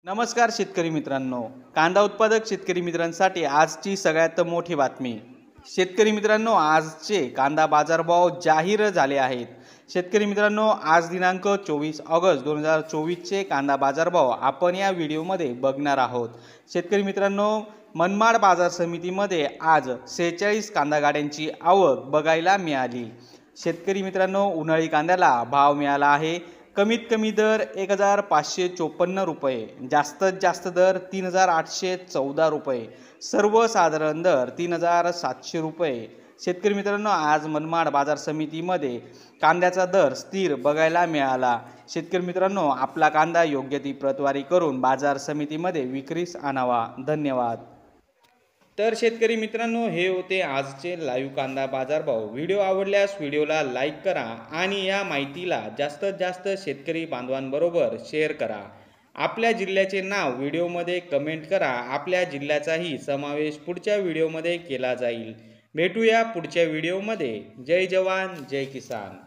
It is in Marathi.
नमस्कार शेतकरी मित्रांनो, कांदा उत्पादक शेतकरी मित्रांसाठी आजची सगळ्यात मोठी बातमी। शेतकरी मित्रांनो, आजचे कांदा बाजारभाव जाहीर झाले आहेत। शेतकरी मित्रांनो, आज दिनांक 24 ऑगस्ट 2024 चे कांदा बाजारभाव आपण या व्हिडिओमध्ये बघणार आहोत। शेतकरी मित्रांनो, मनमाड बाजार समितीमध्ये आज 46 कांदा गाड्यांची आवक बघायला मिळाली। शेतकरी मित्रांनो, उन्हाळी कांद्याला भाव मिळाला आहे। कमीत कमी दर 1554 रुपये, जास्तीत जास्त दर 3814 रुपये, सर्वसाधारण दर 3700 रुपये। शेतकरी मित्रांनो, आज मनमाड बाजार समितीमध्ये कांद्याचा दर स्थिर बघायला मिळाला। शेतकरी मित्रांनो, आपला कांदा योग्य ती प्रतवारी करून बाजार समितीमध्ये विक्रीस आणावा। धन्यवाद। तर शेतकरी मित्रांनो, हे होते आजचे लाईव्ह कांदा बाजारभाव। व्हिडिओ आवडल्यास व्हिडिओला लाईक करा आणि या माहितीला जास्तीत जास्त शेतकरी बांधवांबरोबर शेअर करा। आपल्या जिल्ह्याचे नाव व्हिडिओमध्ये कमेंट करा। आपल्या जिल्ह्याचाही समावेश पुढच्या व्हिडिओमध्ये केला जाईल। भेटूया पुढच्या व्हिडिओमध्ये। जय जवान जय किसान।